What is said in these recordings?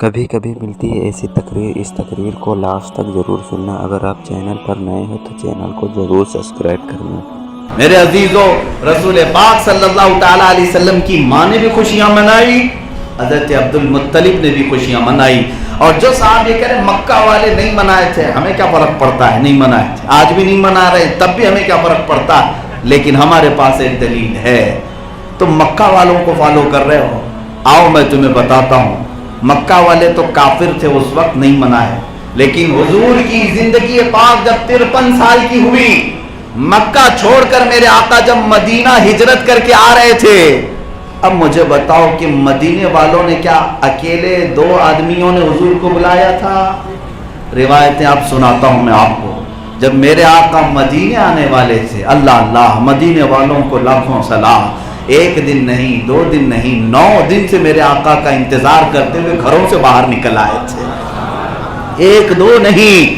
کبھی کبھی ملتی ہے ایسی تقریر، اس تقریر کو لاسٹ تک ضرور سننا۔ اگر آپ چینل پر نئے ہو تو چینل کو ضرور سبسکرائب کرنا۔ میرے عزیزو، رسول پاک صلی اللہ تعالیٰ علیہ وسلم کی ماں نے بھی خوشیاں منائی، حضرت عبد المطلب نے بھی خوشیاں منائی، اور جو صاحب یہ کہہ رہے مکہ والے نہیں منائے تھے، ہمیں کیا فرق پڑتا ہے، نہیں منائے تھے، آج بھی نہیں منا رہے، تب بھی ہمیں کیا فرق پڑتا ہے، لیکن ہمارے پاس ایک دلیل ہے۔ تم مکہ والوں کو فالو کر رہے ہو، آؤ میں تمہیں بتاتا ہوں۔ مکہ والے تو کافر تھے، اس وقت نہیں منائے، لیکن حضور کی زندگی پاک جب 53 سال کی ہوئی، مکہ چھوڑ کر میرے آقا جب مدینہ ہجرت کر کے آ رہے تھے، اب مجھے بتاؤ کہ مدینے والوں نے کیا اکیلے 2 آدمیوں نے حضور کو بلایا تھا؟ روایتیں اب سناتا ہوں میں آپ کو۔ جب میرے آقا مدینے آنے والے تھے، اللہ اللہ، مدینے والوں کو لاکھوں سلام، 1 دن نہیں، 2 دن نہیں، 9 دن سے میرے آقا کا انتظار کرتے ہوئے گھروں سے باہر نکل آئے تھے۔ 1 2 نہیں،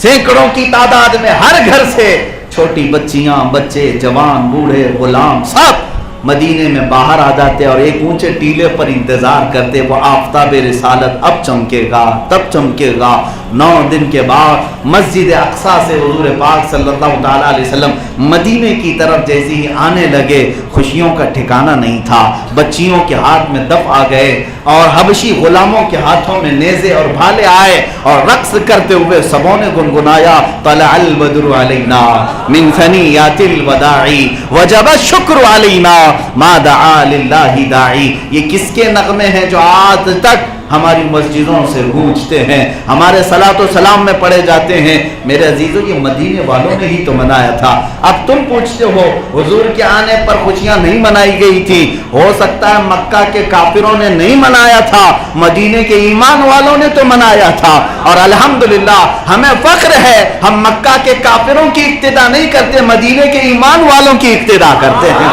سینکڑوں کی تعداد میں ہر گھر سے چھوٹی بچیاں، بچے، جوان، بوڑھے، غلام، سب مدینے میں باہر آ جاتے اور ایک اونچے ٹیلے پر انتظار کرتے، وہ آفتاب رسالت اب چمکے گا، تب چمکے گا۔ 9 دن کے بعد مسجد اقصیٰ سے حضور پاک صلی اللہ تعالیٰ علیہ وسلم مدینے کی طرف جیسے ہی آنے لگے، خوشیوں کا ٹھکانہ نہیں تھا۔ بچیوں کے ہاتھ میں دف آ گئے اور حبشی غلاموں کے ہاتھوں میں نیزے اور بھالے آئے، اور رقص کرتے ہوئے سبوں نے گنگنایا، طلع البدر علینا من ثنیات الوداع وجب الشکر علینا ما دعا للہ داعی۔ یہ کس کے نغمے ہیں جو آج تک ہماری مسجدوں سے گونجتے ہیں، ہمارے صلاۃ و سلام میں پڑھے جاتے ہیں؟ میرے عزیزو، یہ مدینے والوں نے ہی تو منایا تھا۔ اب تم پوچھتے ہو حضور کے آنے پر خوشیاں نہیں منائی گئی تھی، ہو سکتا ہے مکہ کے کافروں نے نہیں منایا تھا، مدینے کے ایمان والوں نے تو منایا تھا، اور الحمدللہ ہمیں فخر ہے، ہم مکہ کے کافروں کی اقتدا نہیں کرتے، مدینے کے ایمان والوں کی اقتدا کرتے ہیں۔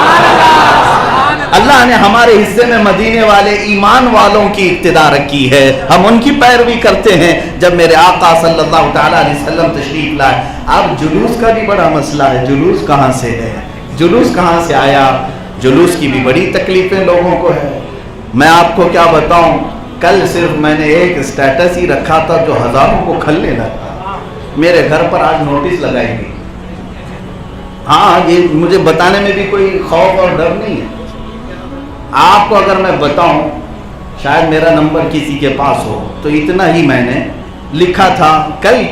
اللہ نے ہمارے حصے میں مدینے والے ایمان والوں کی اقتدا رکھی ہے، ہم ان کی پیروی کرتے ہیں۔ جب میرے آقا صلی اللہ تعالیٰ علیہ وسلم تشریف لائے، اب جلوس کا بھی بڑا مسئلہ ہے، جلوس کہاں سے ہے، جلوس کہاں سے آیا؟ جلوس کی بھی بڑی تکلیفیں لوگوں کو ہے۔ میں آپ کو کیا بتاؤں، کل صرف میں نے ایک اسٹیٹس ہی رکھا تھا جو ہزاروں کو کھلنے لگا، میرے گھر پر آج نوٹس لگائی گئی۔ ہاں، یہ مجھے بتانے میں بھی کوئی خوف اور ڈر نہیں ہے، آپ کو اگر میں بتاؤں، شاید میرا نمبر کسی کے پاس ہو، تو اتنا ہی میں نے لکھا تھا کل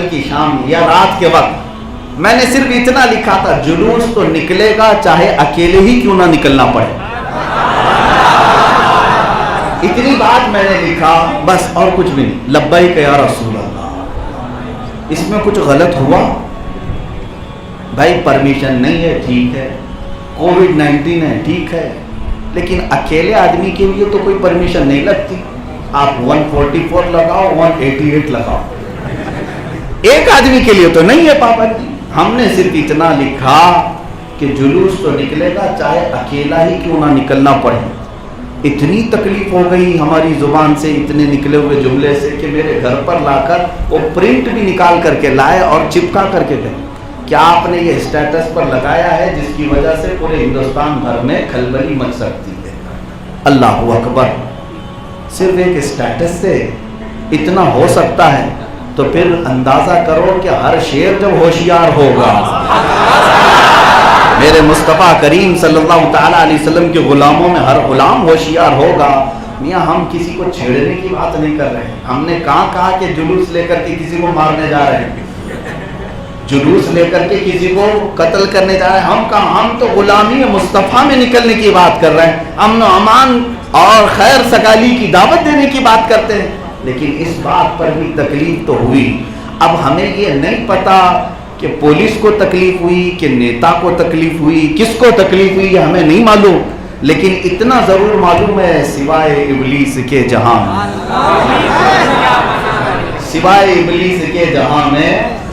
کی شام یا رات کے وقت، میں نے صرف اتنا لکھا تھا، جلوس تو نکلے گا چاہے اکیلے ہی کیوں نہ نکلنا پڑے۔ اتنی بات میں نے لکھا، بس، اور کچھ بھی نہیں۔ لبیک یا رسول اللہ، اس میں کچھ غلط ہوا؟ بھائی پرمیشن نہیں ہے، ٹھیک ہے، کووڈ-19 ہے، ٹھیک ہے، لیکن اکیلے آدمی کے لیے تو کوئی پرمیشن نہیں لگتی۔ آپ 144 لگاؤ، 188 لگاؤ، ایک آدمی کے لیے تو نہیں ہے پابندی۔ ہم نے صرف اتنا لکھا کہ جلوس تو نکلے گا چاہے اکیلا ہی کیوں نہ نکلنا پڑے۔ اتنی تکلیف ہو گئی ہماری زبان سے اتنے نکلے ہوئے جملے سے کہ میرے گھر پر لا کر وہ پرنٹ بھی نکال کر کے لائے اور چپکا کر کے گئے، کیا آپ نے یہ اسٹیٹس پر لگایا ہے جس کی وجہ سے پورے ہندوستان بھر میں کھلبلی مچ سکتی ہے؟ اللہ اکبر، صرف ایک اسٹیٹس سے اتنا ہو سکتا ہے، تو پھر اندازہ کرو کہ ہر شیر جب ہوشیار ہوگا، میرے مصطفیٰ کریم صلی اللہ تعالیٰ علیہ وسلم کے غلاموں میں ہر غلام ہوشیار ہوگا۔ میاں ہم کسی کو چھیڑنے کی بات نہیں کر رہے ہیں، ہم نے کہا کہ جلوس لے کر کے کسی کو مارنے جا رہے ہیں، جلوس لے کر کے کسی کو قتل کرنے جا رہے ہیں، ہم تو غلامی مصطفیٰ میں نکلنے کی بات کر رہے ہیں، امن و امان اور خیر سگالی کی دعوت دینے کی بات کرتے ہیں۔ لیکن اس بات پر بھی تکلیف تو ہوئی۔ اب ہمیں یہ نہیں پتا کہ پولیس کو تکلیف ہوئی کہ نیتا کو تکلیف ہوئی، کس کو تکلیف ہوئی، یہ ہمیں نہیں معلوم، لیکن اتنا ضرور معلوم ہے، سوائے ابلیس کے جہاں، سوائے ابلیس کے جہاں میں